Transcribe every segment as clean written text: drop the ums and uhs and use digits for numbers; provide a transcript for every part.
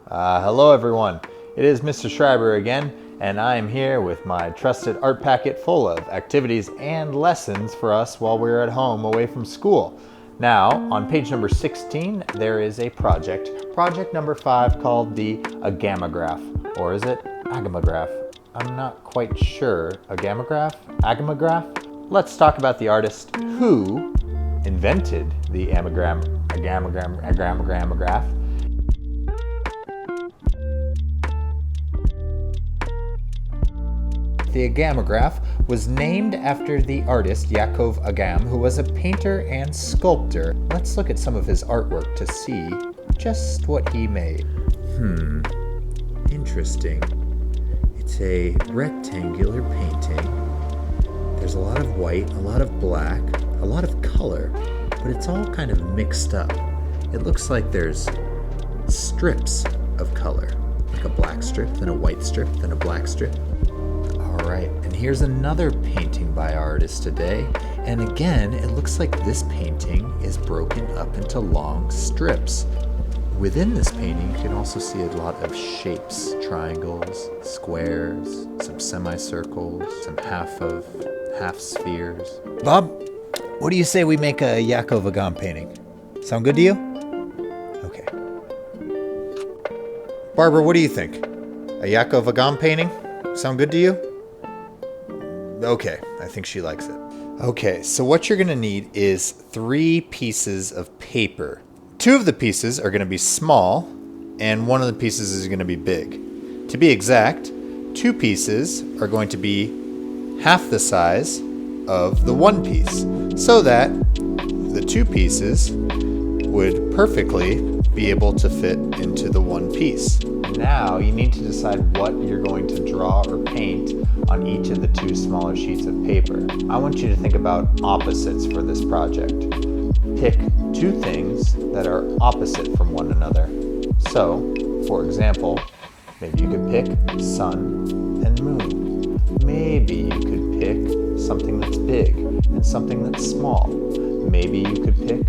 Hello everyone, it is Mr. Schreiber again, and I am here with my trusted art packet full of activities and lessons for us while we're at home away from school. Now, on page number 16, there is a project number 5 called the Agamograph, or is it Agamograph? I'm not quite sure. Agamograph? Let's talk about the artist who invented the Agamograph. The Agamograph was named after the artist Yakov Agam, who was a painter and sculptor. Let's look at some of his artwork to see just what he made. Interesting. It's a rectangular painting. There's a lot of white, a lot of black, a lot of color, but it's all kind of mixed up. It looks like there's strips of color, like a black strip, then a white strip, then a black strip. Alright, and here's another painting by our artist today, and again, it looks like this painting is broken up into long strips. Within this painting, you can also see a lot of shapes, triangles, squares, some semicircles, some half spheres. Bob, what do you say we make a Yakov Agam painting? Sound good to you? Okay. Barbara, what do you think? A Yakov Agam painting? Sound good to you? Okay, I think she likes it. Okay, so what you're gonna need is 3 pieces of paper. 2 of the pieces are gonna be small, and 1 of the pieces is gonna be big. To be exact, 2 pieces are going to be half the size of the 1 piece, so that the 2 pieces would perfectly be able to fit into the 1 piece. Now you need to decide what you're going to draw or paint on each of the 2 smaller sheets of paper. I want you to think about opposites for this project. Pick 2 things that are opposite from one another. So, for example, maybe you could pick sun and moon. Maybe you could pick something that's big and something that's small. Maybe you could pick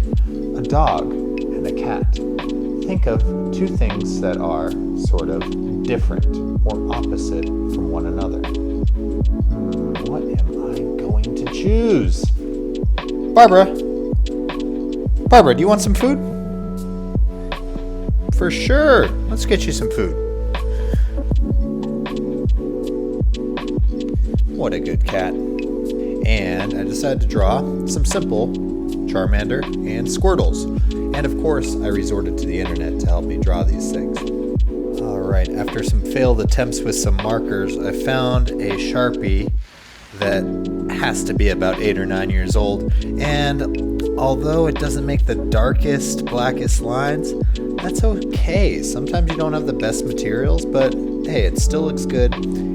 a dog and a cat. Think of 2 things that are sort of different or opposite from one another. What am I going to choose? Barbara, do you want some food? For sure. Let's get you some food. What a good cat. And I decided to draw some simple Charmander and Squirtles. And of course, I resorted to the internet to help me draw these things. Alright, after some failed attempts with some markers, I found a Sharpie that has to be about 8 or 9 years old. And although it doesn't make the darkest, blackest lines, that's okay. Sometimes you don't have the best materials, but hey, it still looks good.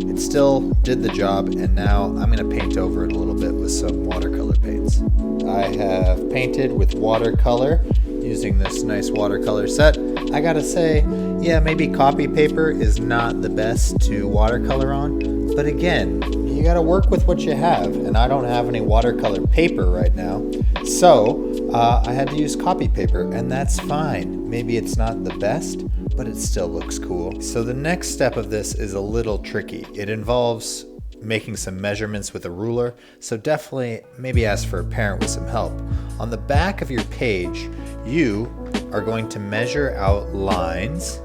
It still did the job, and now I'm going to paint over it a little bit with some watercolor paints. I have painted with watercolor using this nice watercolor set. I gotta say, yeah, maybe copy paper is not the best to watercolor on, but again, you gotta work with what you have, and I don't have any watercolor paper right now, so I had to use copy paper, and that's fine. Maybe it's not the best, but it still looks cool. So the next step of this is a little tricky. It involves making some measurements with a ruler, so definitely maybe ask for a parent with some help. On the back of your page, you are going to measure out lines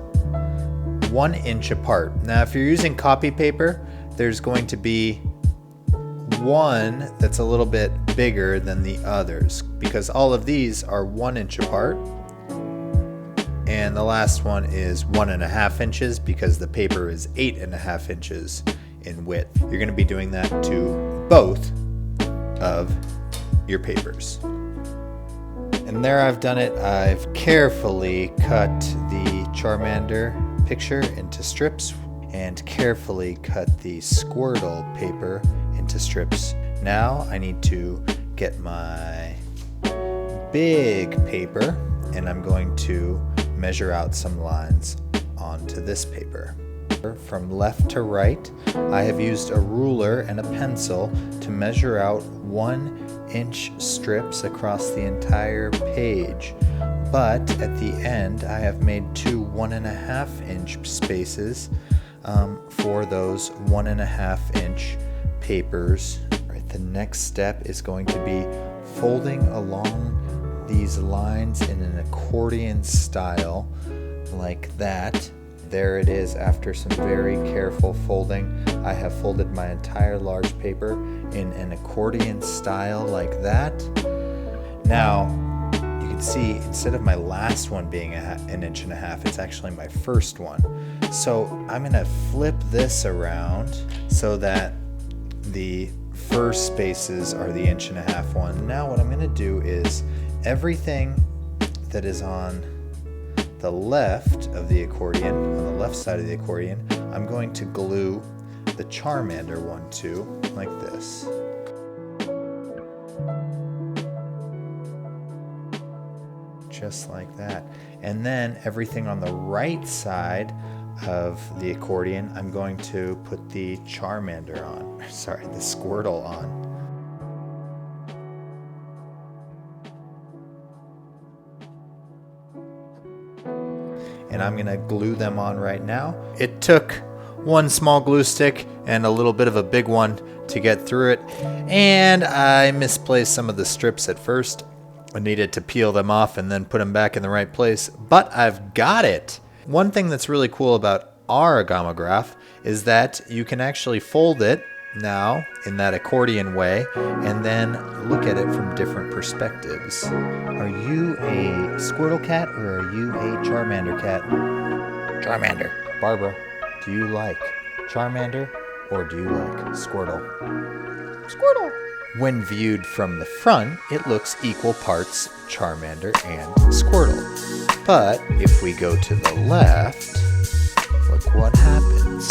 1 inch apart. Now, if you're using copy paper, there's going to be one that's a little bit bigger than the others, because all of these are 1 inch apart, and the last one is 1.5 inches because the paper is 8.5 inches in width. You're going to be doing that to both of your papers. And there I've done it. I've carefully cut the Charmander picture into strips and carefully cut the Squirtle paper into strips. Now I need to get my big paper, and I'm going to measure out some lines onto this paper. From left to right, I have used a ruler and a pencil to measure out 1 inch strips across the entire page. But at the end, I have made 2 1.5-inch spaces for those 1.5-inch papers. Right, the next step is going to be folding along these lines in an accordion style like that. There it is. After some very careful folding, I have folded my entire large paper in an accordion style like that. Now, you can see instead of my last one being 1.5 inches, it's actually my first one. So I'm going to flip this around so that the first spaces are the 1.5-inch one. Now what I'm going to do is everything that is on the left of the accordion, on the left side of the accordion, I'm going to glue the Charmander one to, like this. Just like that. And then everything on the right side of the accordion, I'm going to put the Charmander on. Sorry, the Squirtle on. And I'm going to glue them on right now. It took one small glue stick and a little bit of a big one to get through it. And I misplaced some of the strips at first. I needed to peel them off and then put them back in the right place, but I've got it. One thing that's really cool about our Agamograph is that you can actually fold it now in that accordion way and then look at it from different perspectives. Are you a Squirtle cat or are you a Charmander cat? Charmander. Barbara, do you like Charmander or do you like Squirtle? Squirtle. When viewed from the front, it looks equal parts Charmander and Squirtle. But if we go to the left, look what happens.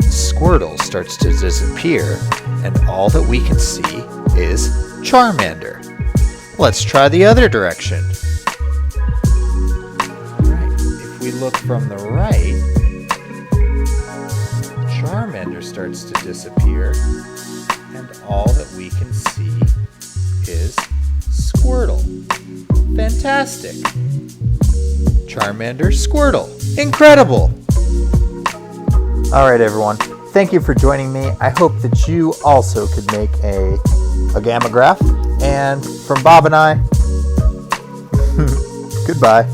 Squirtle starts to disappear, and all that we can see is Charmander. Let's try the other direction. Alright, if we look from the right, Charmander starts to disappear, and all that we can see is Squirtle. Fantastic! Charmander, Squirtle. Incredible! Alright everyone, thank you for joining me. I hope that you also could make a Agamograph. And from Bob and I, goodbye.